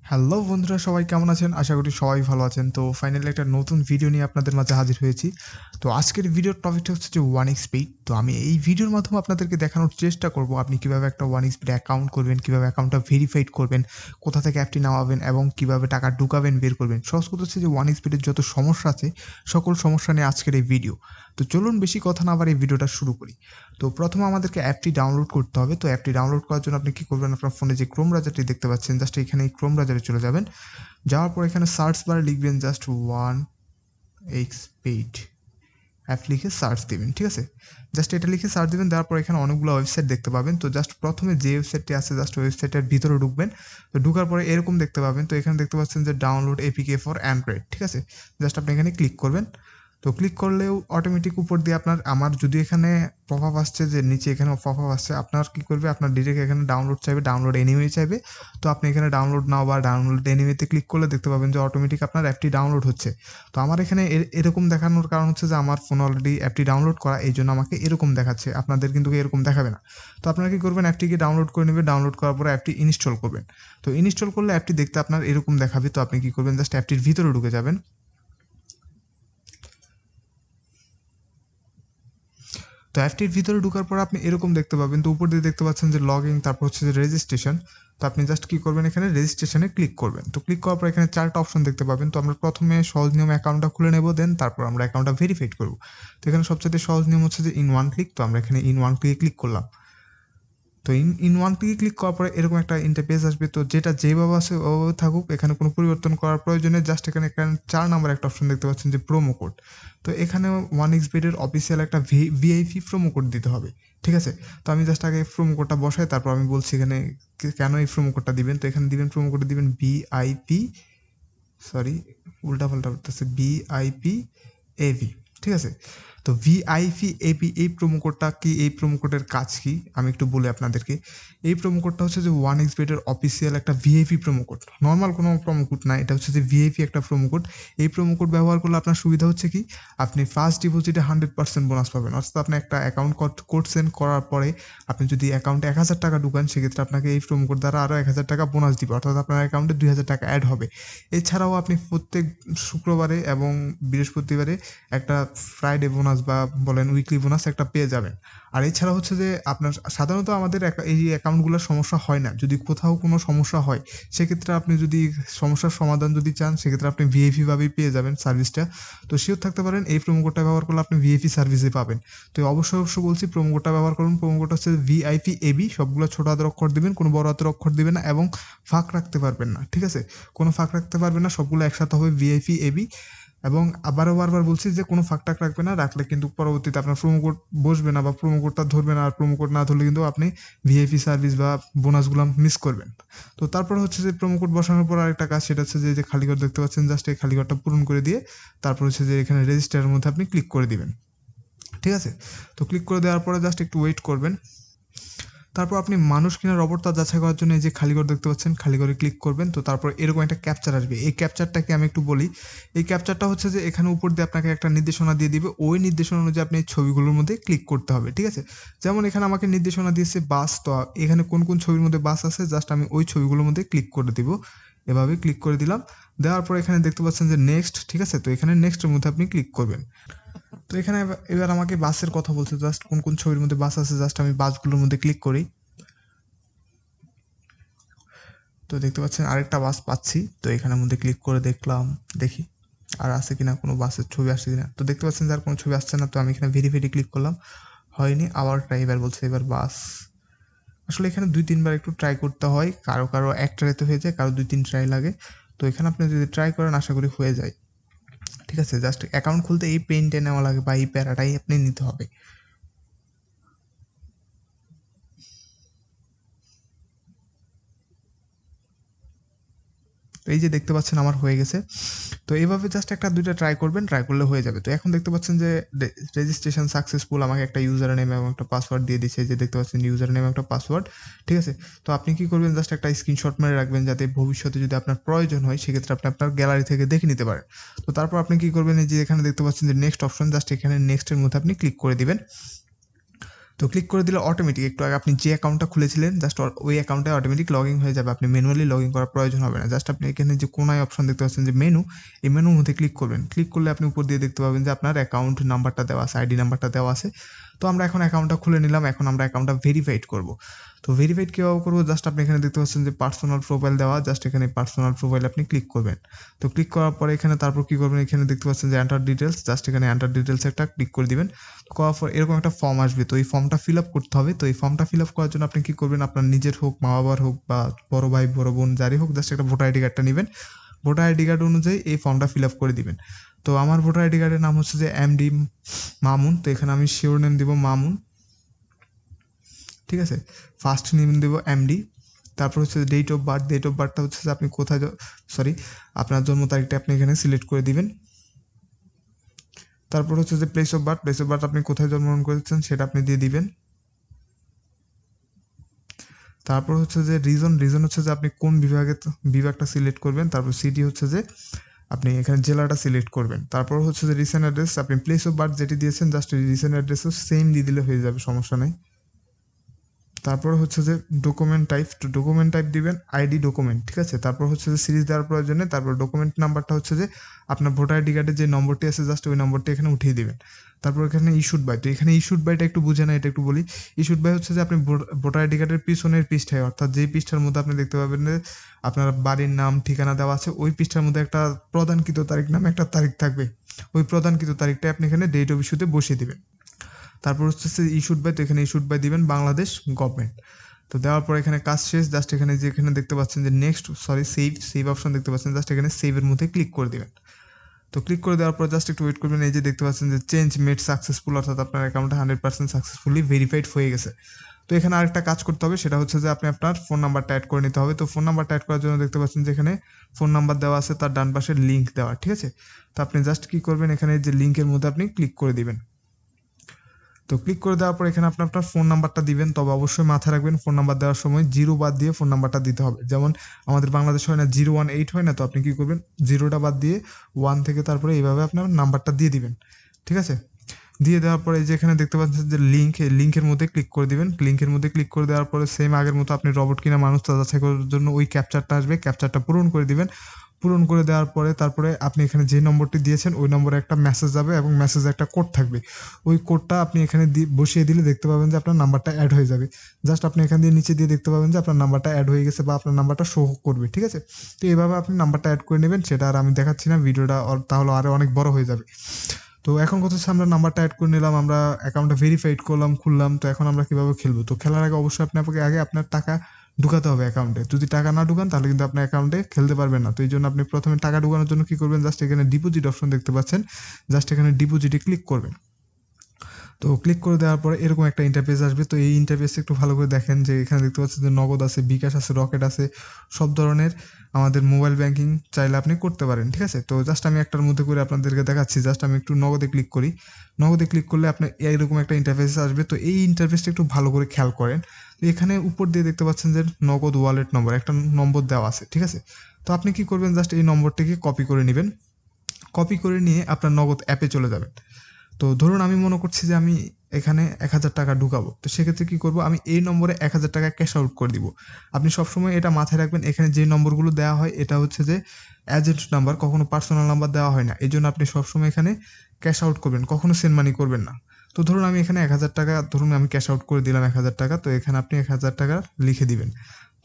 Hello বন্ধুরা, সবাই কেমন আছেন? আশা করি সবাই ভালো আছেন। তো ফাইনালি একটা নতুন ভিডিও নিয়ে আপনাদের মাঝে হাজির হয়েছি। তো আজকের ভিডিওর টপিকটা হচ্ছে যে 1xBet। তো আমি এই ভিডিওর মাধ্যমে আপনাদেরকে দেখানোর চেষ্টা করব আপনি কিভাবে একটা 1xBet অ্যাকাউন্ট করবেন, কিভাবে অ্যাকাউন্টটা ভেরিফাইড করবেন, কোথা থেকে অ্যাপটি নামাবেন এবং কিভাবে টাকা ঢুকাবেন, বের করবেন। সহজ কথা হচ্ছে যে 1xBet এর যত সমস্যা আছে সকল সমস্যা নিয়ে আজকের এই ভিডিও। তো চলুন বেশি কথা না বাড়িয়ে ভিডিওটা শুরু করি। তো প্রথমে আমাদেরকে অ্যাপটি ডাউনলোড করতে হবে। তো অ্যাপটি ডাউনলোড করার জন্য আপনি কী করবেন, আপনার ফোনে যে ক্রোম ব্রাউজারটি দেখতে পাচ্ছেন জাস্ট এখানে এই ক্রোম ব্রাউজারে চলে যাবেন। যাওয়ার পর এখানে সার্চ বারে লিখবেন জাস্ট 1xBet অ্যাপ লিখে সার্চ দিবেন, ঠিক আছে? জাস্ট এটা লিখে সার্চ দিবেন, দেওয়ার পর এখানে অনেকগুলো ওয়েবসাইট দেখতে পাবেন। তো জাস্ট প্রথমে যে ওয়েবসাইটটি আছে জাস্ট ওয়েবসাইটের ভিতরে ঢুকবেন। তো ঢুকার পরে এরকম দেখতে পাবেন। তো এখানে দেখতে পাচ্ছেন যে ডাউনলোড এপিকে ফর অ্যান্ড্রয়েড, ঠিক আছে? জাস্ট আপনি এখানে ক্লিক করবেন। তো ক্লিক করলেও অটোমেটিক উপর দিয়ে আমার যদি এখানে পপআপ আসছে যে নিচে এখানে পপআপ আসছে, আপনার কী করবে, আপনার ডিরেক্ট এখানে ডাউনলোড চাইবে, ডাউনলোড এনিওয়ে চাইবে। তো আপনি এখানে ডাউনলোড নাও বা ডাউনলোড এনিওয়েতে ক্লিক করলে দেখতে পাবেন যে অটোমেটিক আপনার অ্যাপটি ডাউনলোড হচ্ছে। তো আমার এখানে এরকম দেখানোর কারণ হচ্ছে যে আমার ফোনে অলরেডি অ্যাপটি ডাউনলোড করা, এই জন্য আমাকে এরকম দেখাচ্ছে। আপনাদের কিন্তু এরকম দেখাবে না। তো আপনারা কী করবেন, অ্যাপটিকে ডাউনলোড করে নেবেন। ডাউনলোড করার পরে অ্যাপটি ইনস্টল করবেন। তো ইনস্টল করলে অ্যাপটি দেখতে আপনার এরকম দেখাবে। তো আপনি কী করবেন, জাস্ট অ্যাপটির ভিতরে ঢুকে যাবেন। তো অ্যাপটির ভিতরে ঢোকার পর আপনি এরকম দেখতে পাবেন। তো উপর দিয়ে দেখতে পাচ্ছেন যে লগ ইন, তারপর হচ্ছে যে রেজিস্ট্রেশন। তো আপনি জাস্ট কী করবেন, এখানে রেজিস্ট্রেশনে ক্লিক করবেন। তো ক্লিক করার পর এখানে 4টা অপশন দেখতে পাবেন। তো আমরা প্রথমে সহজ নিয়মে অ্যাকাউন্টটা খুলে নেব, দেন তারপর আমরা অ্যাকাউন্টটা ভেরিফাইড করব। তো এখানে সবচেয়ে সহজ নিয়ম হচ্ছে যে ইন ওয়ান ক্লিক। তো আমরা এখানে ইন ওয়ান ক্লিকে ক্লিক করলাম। তো ইন ওয়ান ক্লিকে ক্লিক করার পরে এরকম একটা ইন্টারফেস আসবে। তো যেটা যেভাবে আছে ওভাবে থাকুক, এখানে কোনো পরিবর্তন করার প্রয়োজনে জাস্ট এখানে 4 নাম্বার একটা অপশন দেখতে পাচ্ছেন যে প্রোমো কোড। তো এখানে 1xBet এর অফিসিয়াল একটা ভিআইপি প্রোমো কোড দিতে হবে, ঠিক আছে? তো আমি জাস্ট আগে প্রোমো কোডটা বসাই, তারপর আমি বলছি এখানে কেন এই প্রোমো কোডটা দিবেন। তো এখানে দিবেন, প্রোমো কোডে দিবেন বিআইপি, সরি উল্টাপাল্টা করতেছে, বিআইপি এভি, ঠিক আছে? তো ভিআইপি এপি এই প্রোমো কোডটা কি, এই প্রোমো কোডের কাজ কি আমি একটু বলি আপনাদেরকে। এই প্রোমো কোডটা হচ্ছে যে 1xBet এর অফিসিয়াল একটা ভিআইপি প্রোমো কোড। নর্মাল কোনো প্রোমো কোড না, এটা হচ্ছে যে ভিআইপি একটা প্রোমো কোড। এই প্রোমো কোড ব্যবহার করলে আপনার সুবিধা হচ্ছে কি, আপনি ফার্স্ট ডিপোজিটে 100% বোনাস পাবেন। অর্থাৎ আপনি একটা অ্যাকাউন্ট করছেন, করার পরে আপনি যদি অ্যাকাউন্টে 1000 টাকা ঢুকান, সেক্ষেত্রে আপনাকে এই প্রোমো কোড দ্বারা আরও 1000 টাকা বোনাস দিবে। অর্থাৎ আপনার অ্যাকাউন্টে 2000 টাকা অ্যাড হবে। এছাড়াও আপনি প্রত্যেক শুক্রবারে এবং বৃহস্পতিবারে একটা ফ্রাইডে বোনাস বা বলেন উইকলি বোনাস একটা পেয়ে যাবেন। আর এছাড়া হচ্ছে যে আপনার সাধারণত আমাদের এই অ্যাকাউন্টগুলোর সমস্যা হয় না। যদি কোথাও কোনো সমস্যা হয়, সেক্ষেত্রে আপনি যদি সমস্যার সমাধান যদি চান, সেক্ষেত্রে আপনি ভিআইপি ভাবেই পেয়ে যাবেন সার্ভিসটা। তো শিওর থাকতে পারেন এই প্রোমো কোডটা ব্যবহার করলে আপনি ভিআইপি সার্ভিসই পাবেন। তো অবশ্যই বলছি প্রোমো কোডটা ব্যবহার করুন। প্রোমো কোডটা হচ্ছে ভিআইপি এবি, সবগুলো ছোট হাতের অক্ষর দিবেন, কোনো বড় হাতের অক্ষর দিবেন না এবং ফাঁক রাখতে পারবেন না, ঠিক আছে? কোনো ফাঁক রাখতে পারবেন না, সবগুলো একসাথে হবে ভিআইপি এবি। এবং আবারও বারবার বলছি যে কোনো ফাঁক টাক রাখবে না, রাখলে কিন্তু পরবর্তীতে আপনার প্রোমো কোড বসবে না বা প্রোমো কোডটা ধরবে না। আর প্রোমো কোড না ধরলে কিন্তু আপনি ভিআইপি সার্ভিস বা বোনাসগুলো মিস করবেন। তো তারপর হচ্ছে যে প্রোমো কোড বসানোর পর আরেকটা কাজ, সেটা হচ্ছে যে খালি ঘর দেখতে পাচ্ছেন, জাস্ট এই খালি ঘরটা পূরণ করে দিয়ে তারপর হচ্ছে যে এখানে রেজিস্টারের মধ্যে আপনি ক্লিক করে দিবেন, ঠিক আছে? তো ক্লিক করে দেওয়ার পরে জাস্ট একটু ওয়েট করবেন। তারপর আপনি মানুষ কিনা রবট তা যাচাই করার জন্য এই যে খালি ঘর দেখতে পাচ্ছেন, খালি ঘরে ক্লিক করবেন। তো তারপর এরকম একটা ক্যাপচার আসবে। এই ক্যাপচারটাকে আমি একটু বলি। এই ক্যাপচারটা হচ্ছে যে এখানে উপর দিয়ে আপনাকে একটা নির্দেশনা দিয়ে দিবে। ওই নির্দেশনা অনুযায়ী আপনি এই ছবিগুলোর মধ্যে ক্লিক করতে হবে, ঠিক আছে? যেমন এখানে আমাকে নির্দেশনা দিয়েছে বাস। তো এখানে কোন কোন ছবির মধ্যে বাস আছে, জাস্ট আমি ওই ছবিগুলোর মধ্যে ক্লিক করে দিব। এভাবে ক্লিক করে দিলাম। দেওয়ার পর এখানে দেখতে পাচ্ছেন যে নেক্সট, ঠিক আছে? তো এখানে নেক্সটের মধ্যে আপনি ক্লিক করবেন। তো এখানে এবার আমাকে বাসের কথা বলছে, জাস্ট কোন কোন ছবির মধ্যে বাস আছে, জাস্ট আমি বাসগুলোর মধ্যে ক্লিক করি। তো দেখতে পাচ্ছেন আরেকটা বাস পাচ্ছি। তো এখানের মধ্যে ক্লিক করে দেখি আর আছে কিনা, কোনো বাসের ছবি আসছে কিনা। তো দেখতে পাচ্ছেন যে আর কোনো ছবি আসছে না। তো আমি এখানে ভেরিফাইডে ক্লিক করলাম, হয়নি। আবার ট্রাই, এবার বলছে এবার বাস। আসলে এখানে 2-3 বার একটু ট্রাই করতে হয়। কারো এক ট্রাইতে হয়ে যায়, কারো 2-3 ট্রাই লাগে। তো এখানে আপনি যদি ট্রাই করেন আশা করি হয়ে যায়, ঠিক আছে? জাস্ট অ্যাকাউন্ট খুলতে এই পেইনটা নেওয়া লাগে বা এই প্যারাটাই আপনি নিতে হবে। তো এই যে দেখতে পাচ্ছেন আমার হয়ে গেছে। তো এইভাবে জাস্ট 1-2টা ট্রাই করবেন, ট্রাই করলে হয়ে যাবে। তো এখন দেখতে পাচ্ছেন যে রেজিস্ট্রেশন সাকসেসফুল, আমাকে একটা ইউজার নেম এবং একটা পাসওয়ার্ড দিয়ে দিচ্ছে। যে দেখতে পাচ্ছেন ইউজার নেম একটা পাসওয়ার্ড, ঠিক আছে? তো আপনি কি করবেন, জাস্ট একটা স্ক্রিনশট মেরে রাখবেন, যাতে ভবিষ্যতে যদি আপনার প্রয়োজন হয় সেক্ষেত্রে আপনি আপনার গ্যালারি থেকে দেখে নিতে পারেন। তো তারপর আপনি কি করবেন, এই যে এখানে দেখতে পাচ্ছেন যে নেক্সট অপশন, জাস্ট এখানে নেক্সটের মধ্যে আপনি ক্লিক করে দিবেন। তো ক্লিক করে দিলে অটোমেটিক একটু আগে আপনি যে অ্যাকাউন্টটা খুলেছিলেন জাস্ট ওই অ্যাকাউন্টে অটোমেটিক লগ ইন হয়ে যাবে, আপনি ম্যানুয়ালি লগ ইন করার প্রয়োজন হবে না। জাস্ট আপনি এখানে যে কোনায় অপশন দেখতে পাচ্ছেন যে মেনু, এই মেনুর মধ্যে ক্লিক করবেন। ক্লিক করলে আপনি উপর দিয়ে দেখতে পাবেন যে আপনার অ্যাকাউন্ট নাম্বারটা দেওয়া আছে, আইডি নাম্বারটা দেওয়া আছে। তো আমরা এখন অ্যাকাউন্টটা খুলে নিলাম, এখন আমরা অ্যাকাউন্টটা ভেরিফাইড করব। তো ভেরিফাইড কীভাবে করবো, জাস্ট আপনি এখানে দেখতে পাচ্ছেন যে পার্সোনাল প্রোফাইল দেওয়া, জাস্ট এখানে পার্সোনাল প্রোফাইল আপনি ক্লিক করবেন। তো ক্লিক করার পরে এখানে তারপর কী করবেন, এখানে দেখতে পাচ্ছেন যে এন্টার ডিটেলস, জাস্ট এখানে এন্টার ডিটেলস একটা ক্লিক করে দিবেন। করার পর এরকম একটা ফর্ম আসবে, তো এই ফর্মটা ফিল আপ করতে হবে। তো এই ফর্মটা ফিল আপ করার জন্য আপনি কী করবেন, আপনার নিজের হোক, মা বাবার হোক, বা বড় ভাই বড় বোন যারই হোক, জাস্ট একটা ভোটার আইডি কার্ডটা নেবেন। ভোটার আইডি কার্ড অনুযায়ী এই ফর্মটা ফিল আপ করে দিবেন। তো আমার ভোটার আইডি কার্ডের নাম হচ্ছে যে এমডি মামুন, তো এখানে আমি শিওর নেম দিব মামুন, ঠিক আছে। ফার্স্ট নেম দেবো এমডি, তারপর হচ্ছে date of birth, date of বার্থটা হচ্ছে যে আপনি কোথায় আপনার জন্ম তারিখটা আপনি এখানে সিলেক্ট করে দিবেন। তারপর হচ্ছে যে place of birth, place of birth আপনি কোথায় জন্মগ্রহণ করেছেন সেটা আপনি দিয়ে দিবেন। তারপর হচ্ছে যে রিজন হচ্ছে যে আপনি কোন বিভাগটা সিলেক্ট করবেন। তারপর সিটি হচ্ছে যে আপনি এখানে জেলাটা সিলেক্ট করবেন। তারপর হচ্ছে যে রিসেন্ট অ্যাড্রেস, আপনি প্লেস অফ বার্থ যেটি দিয়েছেন জাস্ট রিসেন্ট অ্যাড্রেসও সেম দিয়ে দিলে হয়ে যাবে, সমস্যা নেই। তারপর হচ্ছে যে ডকুমেন্ট টাইপ দিবেন আইডি ডকুমেন্ট, ঠিক আছে। তারপর হচ্ছে যে সিরিজ দেওয়ার প্রয়োজনে তারপর ডকুমেন্ট নাম্বারটা হচ্ছে যে আপনার ভোটার আইডি কার্ডের যে নম্বরটি আছে জাস্ট ওই নম্বরটি এখানে উঠিয়ে দিবেন। তারপর এখানে ইস্যুড বাই, তো এখানে ইস্যুড বাইটা একটু বুঝে না, এটা একটু বলি। ইস্যুড বাই হচ্ছে যে আপনি ভোটার আইডি কার্ডের পিছনের পৃষ্ঠায়, অর্থাৎ যেই পৃষ্ঠার মধ্যে আপনি দেখতে পাবেন যে আপনার বাড়ির নাম ঠিকানা দেওয়া আছে, ওই পৃষ্ঠার মধ্যে একটা প্রদানকৃত তারিখ নামে একটা তারিখ থাকবে, ওই প্রদানকৃত তারিখটা আপনি এখানে ডেট অফ ইস্যুতে বসিয়ে দিবেন। তারপর হচ্ছে ইস্যুড বাই, তো এখানে ইস্যুড বাই দিবেন বাংলাদেশ গভর্নমেন্ট। তো দেওয়ার পর এখানে কাজ শেষ, জাস্ট এখানে যেখানে দেখতে পাচ্ছেন যে নেক্সট সেভ অপশন দেখতে পাচ্ছেন, জাস্ট এখানে সেভের মধ্যে ক্লিক করে দিবেন। তো ক্লিক করে দেওয়ার পর জাস্ট একটু ওয়েট করবেন। এই যে দেখতে পাচ্ছেন যে চেঞ্জ মেড সাকসেসফুল, অর্থাৎ আপনার অ্যাকাউন্টটা 100% সাকসেসফুলি ভেরিফাইড হয়ে গেছে। তো এখানে আরেকটা কাজ করতে হবে, সেটা হচ্ছে যে আপনি আপনার ফোন নাম্বারটা অ্যাড করে নিতে হবে। তো ফোন নাম্বারটা অ্যাড করার জন্য দেখতে পাচ্ছেন যে এখানে ফোন নাম্বার দেওয়া আছে, তার ডান পাশে লিঙ্ক দেওয়া, ঠিক আছে। তো আপনি জাস্ট কী করবেন, এখানে যে লিঙ্কের মধ্যে আপনি ক্লিক করে দিবেন। তো ক্লিক করে দেওয়ার পর এখানে আপনার ফোন নাম্বারটা দিবেন, তবে অবশ্যই মাথায় রাখবেন ফোন নাম্বার দেওয়ার সময় 0 বাদ দিয়ে ফোন নাম্বারটা দিতে হবে। যেমন আমাদের বাংলাদেশ হয় না 018 হয় না, তো আপনি কী করবেন 0টা বাদ দিয়ে 1 থেকে তারপরে এইভাবে আপনার নাম্বারটা দিয়ে দিবেন, ঠিক আছে। দিয়ে দেওয়ার পরে এই যে এখানে দেখতে পাচ্ছেন যে লিঙ্কের মধ্যে ক্লিক করে দিবেন। লিঙ্কের মধ্যে ক্লিক করে দেওয়ার পরে সেম আগের মতো আপনি রবট কিনা মানুষ তা যাচাই করার জন্য ওই ক্যাপচারটা আসবে, ক্যাপচারটা পূরণ করে দিবেন। পূরণ করে দেওয়ার পরে তারপরে আপনি এখানে যে নম্বরটি দিয়েছেন ওই নম্বরে একটা মেসেজ যাবে এবং মেসেজে একটা কোড থাকবে। ওই কোডটা আপনি এখানে বসিয়ে দিলে দেখতে পাবেন যে আপনার নাম্বারটা অ্যাড হয়ে যাবে। জাস্ট আপনি এখান দিয়ে নিচে দিয়ে দেখতে পাবেন যে আপনার নাম্বারটা অ্যাড হয়ে গেছে বা আপনার নাম্বারটা শো করবে, ঠিক আছে। তো এইভাবে আপনি নাম্বারটা অ্যাড করে নেবেন, সেটা আর আমি দেখাচ্ছি না, ভিডিওটা তাহলে আরও অনেক বড় হয়ে যাবে। তো এখন কথা হচ্ছে আমরা নাম্বারটা অ্যাড করে নিলাম, আমরা অ্যাকাউন্টটা ভেরিফাইড করলাম, খুললাম। তো এখন আমরা কীভাবে খেলবো, তো খেলার আগে অবশ্যই আপনাকে আগে আপনার টাকা ঢুকাতে হবে অ্যাকাউন্টে। যদি টাকা না ঢুকান তাহলে কিন্তু আপনার অ্যাকাউন্টে খেলতে পারবেন না। তো এই জন্য আপনি প্রথমে টাকা ঢুকানোর জন্য কী করবেন, জাস্ট এখানে ডিপোজিট অপশন দেখতে পাচ্ছেন, জাস্ট এখানে ডিপোজিটে ক্লিক করবেন। তো ক্লিক করে দেওয়ার পরে এরকম একটা ইন্টারফেস আসবে। তো এই ইন্টারফেসে একটু ভালো করে দেখেন যে এখানে দেখতে পাচ্ছেন যে নগদ আছে, বিকাশ আছে, রকেট আছে, সব ধরনের আমাদের মোবাইল ব্যাংকিং চাইলে আপনি করতে পারেন, ঠিক আছে। তো জাস্ট আমি একটার মধ্যে করে আপনাদেরকে দেখাচ্ছি, জাস্ট আমি একটু নগদে ক্লিক করি। নগদে ক্লিক করলে আপনার এইরকম একটা ইন্টারফেস আসবে। তো এই ইন্টারফেসটা একটু ভালো করে খেয়াল করেন। তো এখানে উপর দিয়ে দেখতে পাচ্ছেন যে নগদ ওয়ালেট নম্বর, একটা নম্বর দেওয়া আছে, ঠিক আছে। তো আপনি কি করবেন, জাস্ট এই নম্বরটিকে কপি করে নেবেন। কপি করে নিয়ে আপনার নগদ অ্যাপে চলে যাবেন। তো ধরুন আমি মনে করছি যে আমি এখানে 1000 টাকা ঢুকাবো, তো সেক্ষেত্রে কী করবো, আমি এই নম্বরে 1000 টাকা ক্যাশ আউট করে দিব। আপনি সবসময় এটা মাথায় রাখবেন, এখানে যে নম্বরগুলো দেওয়া হয় এটা হচ্ছে যে এজেন্ট নাম্বার, কখনো পার্সোনাল নাম্বার দেওয়া হয় না। এই জন্য আপনি সবসময় এখানে ক্যাশ আউট করবেন, কখনো সেন্ড মানি করবেন না। তো ধরুন আমি এখানে 1000 টাকা, ধরুন আমি ক্যাশ আউট করে দিলাম 1000 টাকা, তো এখানে আপনি 1000 টাকা লিখে দিবেন।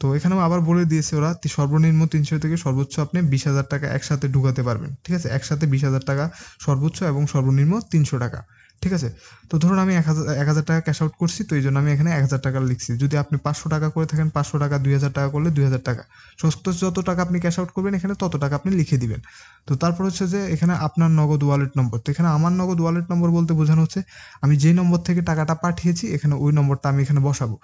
তো এখানেও আবার বলে দিয়েছে ওরা সর্বনিম্ন 300 থেকে সর্বোচ্চ আপনি 20,000 টাকা একসাথে ঢুকাতে পারবেন, ঠিক আছে। একসাথে 20,000 টাকা সর্বোচ্চ এবং সর্বনিম্ন 300 টাকা, ঠিক আছে। তো ধরুন আমি 1000 টাকা ক্যাশ আউট করছি, তো এই জন্য আমি এখানে 1000 টাকা লিখছি। যদি আপনি 500 টাকা করে থাকেন 500 টাকা, 2000 টাকা করলে 2000 টাকা, যত টাকা আপনি ক্যাশ আউট করবেন এখানে তত টাকা আপনি লিখে দিবেন। তো তারপর হচ্ছে যে এখানে আপনার নগদ ওয়ালেট নম্বর, তো এখানে আমার নগদ ওয়ালেট নম্বর বলতে বোঝানো হচ্ছে আমি যেই নম্বর থেকে টাকাটা পাঠিয়েছি এখানে ওই নম্বরটা আমি এখানে বসাবো।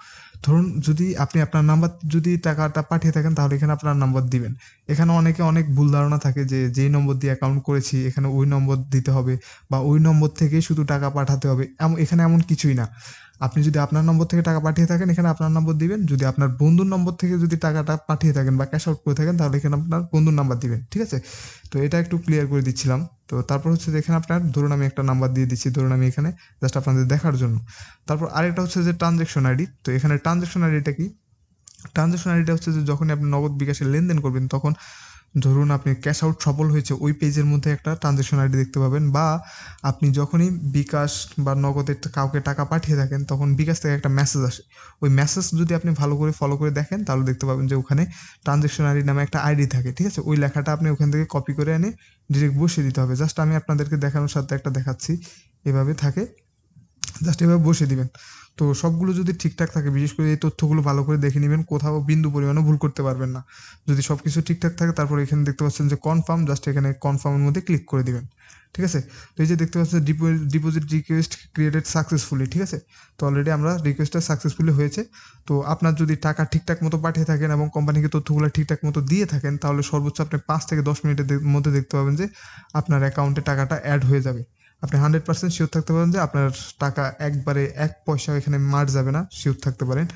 ধরুন যদি আপনি আপনার নাম্বার, যদি টাকাটা পাঠিয়ে থাকেন তাহলে এখানে আপনার নাম্বার দিবেন। এখানে অনেক ভুল ধারণা থাকে যে যেই নম্বর দিয়ে অ্যাকাউন্ট করেছি এখানে ওই নম্বর দিতে হবে বা ওই নম্বর থেকেই শুধু টাকা টাকা পাঠাতে হবে, এখানে এমন কিছুই না। আপনি যদি আপনার নম্বর থেকে টাকা পাঠিয়ে থাকেন এখানে আপনার নম্বর দিবেন, যদি আপনার বন্ধুর নম্বর থেকে যদি টাকাটা পাঠিয়ে থাকেন বা ক্যাশ আউট করে থাকেন তাহলে এখানে আপনার বন্ধুর নাম্বার দিবেন, ঠিক আছে? তো এটা একটু ক্লিয়ার করে দিচ্ছিলাম। তো তারপর হচ্ছে যে এখানে আপনার ধরুন আমি একটা নাম্বার দিয়ে দিচ্ছি, ধরুন আমি এখানে জাস্ট আপনাদের দেখার জন্য। তারপর আরেকটা হচ্ছে যে ট্রানজ্যাকশন আইডি। তো এখানে ট্রানজ্যাকশন আইডিটা কি? ট্রানজ্যাকশন আইডিটা হচ্ছে যে যখনই আপনি নগদ বিকাশে লেনদেন করবেন তখন ধরুন আপনি ক্যাশ আউট সফল হয়েছে ওই পেজের মধ্যে একটা ট্রানজ্যাকশন আইডি দেখতে পাবেন, বা আপনি যখনই বিকাশ বা নগদে কাউকে টাকা পাঠিয়ে থাকেন তখন বিকাশ থেকে একটা মেসেজ আসে। ওই মেসেজ যদি আপনি ভালো করে ফলো করে দেখেন তাহলে দেখতে পাবেন যে ওখানে ট্রানজ্যাকশন আইডি নামে একটা আইডি থাকে, ঠিক আছে? ওই লেখাটা আপনি ওখান থেকে কপি করে এনে ডিরেক্ট বসিয়ে দিতে হবে। জাস্ট আমি আপনাদেরকে দেখানোর সাথে একটা দেখাচ্ছি, এভাবে থাকে, জাস্ট এভাবে বসে দিবেন। তো সবগুলো যদি ঠিকঠাক থাকে, বিশেষ করে এই তথ্যগুলো ভালো করে দেখে নেবেন, কোথাও বিন্দু পরিমাণও ভুল করতে পারবেন না। যদি সব কিছু ঠিকঠাক থাকে তারপর এখানে দেখতে পাচ্ছেন যে কনফার্ম, জাস্ট এখানে কনফার্মের মধ্যে ক্লিক করে দিবেন, ঠিক আছে? তো এই যে দেখতে পাচ্ছেন ডিপোজিট রিকোয়েস্ট ক্রিয়েটেড সাকসেসফুলি, ঠিক আছে? তো অলরেডি আমরা রিকোয়েস্টটা সাকসেসফুলি হয়েছে। তো আপনার যদি টাকা ঠিকঠাক মতো পাঠিয়ে থাকেন এবং কোম্পানিকে তথ্যগুলো ঠিকঠাক মতো দিয়ে থাকেন তাহলে সর্বোচ্চ আপনি 5 থেকে 10 মিনিটের মধ্যে দেখতে পাবেন যে আপনার অ্যাকাউন্টে টাকাটা অ্যাড হয়ে যাবে। আপনি 100% শিওর থাকতে পারেন যে আপনার টাকা একবারে 1 পয়সাও এখানে মার যাবে না, শিওর থাকতে পারেন।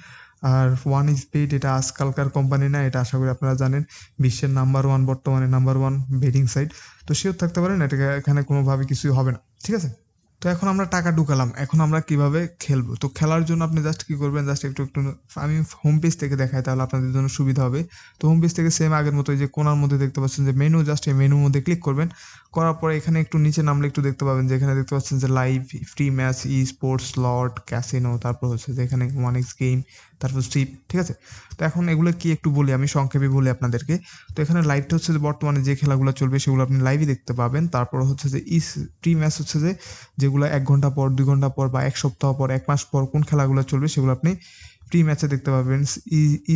আর ওয়ান ইজ পেইড এটা আজকালকার কোম্পানি না, এটা আশা করি আপনারা জানেন, বিশ্বের নাম্বার 1, বর্তমানে নাম্বার 1 বেটিং সাইট। তো শিওর থাকতে পারেন এটা এখানে কোনোভাবে কিছুই হবে না, ঠিক আছে? তো এখন আমরা টাকা ঢুকালাম, এখন আমরা কিভাবে খেলবো? তো খেলার জন্য আপনি জাস্ট কি করবেন, জাস্ট একটু আমি হোম পেজ থেকে দেখাই তাহলে আপনাদের জন্য সুবিধা হবে। তো হোম পেজ থেকে সেম আগের মতো যে কোণার মধ্যে দেখতে পাচ্ছেন যে মেনু, জাস্ট এই মেনুর মধ্যে ক্লিক করবেন। করার পরে এখানে একটু নিচে নামলে একটু দেখতে পাবেন যে এখানে দেখতে পাচ্ছেন যে লাইভ, ফ্রি ম্যাচ, ই স্পোর্টস, স্লট, ক্যাসিনো, তারপর হচ্ছে যে এখানে 1x গেম, তারপর স্ট্রিপ, ঠিক আছে? তো এখন এগুলো কি একটু বলি, আমি সংক্ষেপে বলি আপনাদেরকে। তো এখানে লাইভটা হচ্ছে যে বর্তমানে যে খেলাগুলো চলবে সেগুলো আপনি লাইভই দেখতে পাবেন। তারপর হচ্ছে যে প্রি ম্যাচ হচ্ছে যে যেগুলো 1 ঘন্টা পর, 2 ঘন্টা পর বা 1 সপ্তাহ পর, 1 মাস পর কোন খেলাগুলো চলবে সেগুলো আপনি প্রি ম্যাচে দেখতে পাবেন।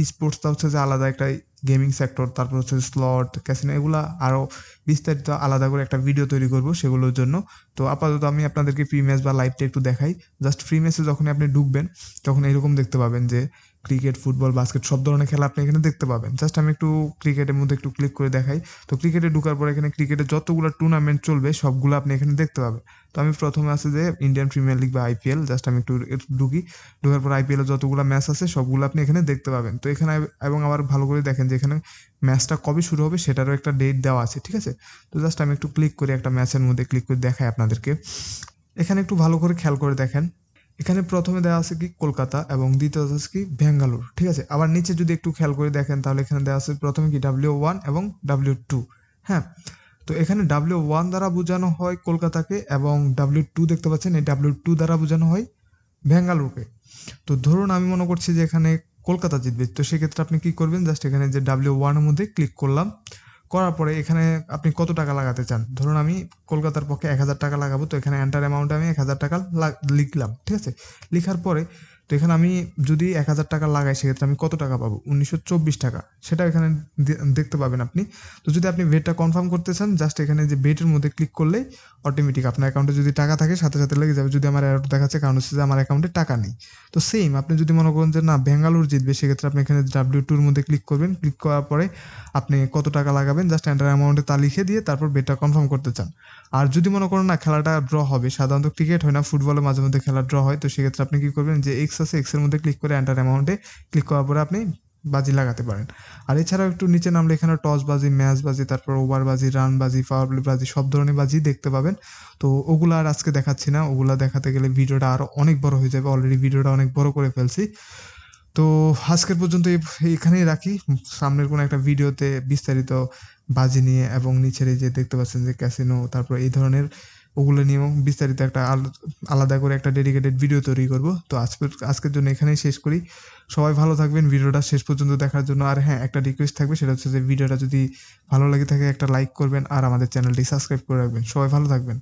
স্পোর্টসটা হচ্ছে যে আলাদা একটা গেমিং সেক্টর, তারপর হচ্ছে স্লট, ক্যাসিনো, এগুলা আরও বিস্তারিত আলাদা করে একটা ভিডিও তৈরি করব সেগুলোর জন্য। তো আপাতত আমি আপনাদেরকে প্রি ম্যাচ বা লাইভটা একটু দেখাই। জাস্ট প্রি ম্যাচে যখনই আপনি ঢুকবেন তখন এরকম দেখতে পাবেন যে ক্রিকেট, ফুটবল, বাস্কেট সব ধরনের খেলা আপনি এখানে দেখতে পাবেন। জাস্ট আমি একটু ক্রিকেটের মধ্যে একটু ক্লিক করে দেখাই। তো ক্রিকেটে ঢোকার পর এখানে ক্রিকেটের যতগুলো টুর্নামেন্ট চলবে সবগুলো আপনি এখানে দেখতে পাবেন। তো আমি প্রথমে আছে যে ইন্ডিয়ান প্রিমিয়ার লিগ বা আইপিএল, জাস্ট আমি একটু ঢুকি। ঢোকার পর আইপিএলের যতগুলো ম্যাচ আছে সবগুলো আপনি এখানে দেখতে পাবেন। তো এখানে এবং আবার ভালো করে দেখেন যে এখানে ম্যাচটা কবে শুরু হবে সেটারও একটা ডেট দেওয়া আছে, ঠিক আছে? তো জাস্ট আমি একটু ক্লিক করি, একটা ম্যাচের মধ্যে ক্লিক করে দেখাই আপনাদেরকে। এখানে একটু ভালো করে খেয়াল করে দেখেন, এখানে প্রথমে দেওয়া আছে কি কলকাতা এবং দ্বিতীয়ত আছে কি ব্যাঙ্গালোর, ঠিক আছে? আবার নিচে যদি একটু খেয়াল করে দেখেন তাহলে এখানে দেওয়া আছে প্রথমে কি W1 এবং W2, হ্যাঁ? তো এখানে W1 দ্বারা বোঝানো হয় কলকাতাকে এবং W2 দেখতে পাচ্ছেন এই W2 দ্বারা বোঝানো হয় ব্যাঙ্গালোরকে। তো ধরুন আমি মনে করছি যে এখানে কলকাতা জিতবে, তো সেক্ষেত্রে আপনি কি করবেন, জাস্ট এখানে যে W1 এর মধ্যে ক্লিক করলাম, করার পরে এখানে আপনি কত টাকা লাগাতে চান, ধরুন আমি কলকাতার পক্ষে 1000 টাকা লাগাবো, তো এখানে এন্টার অ্যামাউন্টে আমি 1000 টাকা লিখলাম, ঠিক আছে? লিখার পরে তো এখানে আমি যদি 1000 টাকা লাগাই সেক্ষেত্রে আমি কত টাকা পাবো, 1924 টাকা, সেটা এখানে দেখতে পাবেন আপনি। তো যদি আপনি বেটটা কনফার্ম করতে চান জাস্ট এখানে যে বেটের মধ্যে ক্লিক করলেই অটোমেটিক আপনার অ্যাকাউন্টে যদি টাকা থাকে সাথে সাথে লেগে যাবে। যদি আমার এরর দেখাচ্ছে কারণ হচ্ছে যে আমার অ্যাকাউন্টে টাকা নেই। তো সেম আপনি যদি মনে করেন যে না ব্যাঙ্গালোর জিতবে সেক্ষেত্রে আপনি এখানে W2 এর মধ্যে ক্লিক করবেন। ক্লিক করার পরে আপনি কত টাকা লাগাবেন জাস্ট এন্টার অ্যামাউন্টে তা লিখে দিয়ে তারপর বেটটা কনফার্ম করতে চান। আর যদি মনে করেন না খেলাটা ড্র হবে, সাধারণত ক্রিকেট হয় না, ফুটবলে মাঝে মধ্যে খেলা ড্র হয়, তো সেক্ষেত্রে আপনি কি করবেন যে এক্স আছে, এক্সের মধ্যে ক্লিক করে এন্টার অ্যামাউন্টে ক্লিক করার পরে আপনি বাজি লাগাতে পারেন। আর এছাড়াও একটু নিচে নামলে এখানে টস বাজি, ম্যাচ বাজি, তারপর ওভার বাজি, রান বাজি, পাওয়ার প্লে বাজি, সব ধরনের বাজি দেখতে পাবেন। তো ওগুলো আর আজকে দেখাচ্ছি না, ওগুলা দেখাতে গেলে ভিডিওটা আরও অনেক বড় হয়ে যাবে, অলরেডি ভিডিওটা অনেক বড় করে ফেলছি। তো আজকের পর্যন্ত এখানেই রাখি। সামনের কোনো একটা ভিডিওতে বিস্তারিত বাজি নিয়ে এবং নিচের এই যে দেখতে পাচ্ছেন যে ক্যাসিনো, তারপর এই ধরনের ওগুলো নিয়েও বিস্তারিত একটা আলাদা করে একটা ডেডিকেটেড ভিডিও তৈরি করব। তো আজকের জন্য এখানেই শেষ করি। সবাই ভালো থাকবেন ভিডিওটা শেষ পর্যন্ত দেখার জন্য। আর হ্যাঁ, একটা রিকোয়েস্ট থাকবে, সেটা হচ্ছে যে ভিডিওটা যদি ভালো লেগে থাকে একটা লাইক করবেন আর আমাদের চ্যানেলটি সাবস্ক্রাইব করে রাখবেন। সবাই ভালো থাকবেন।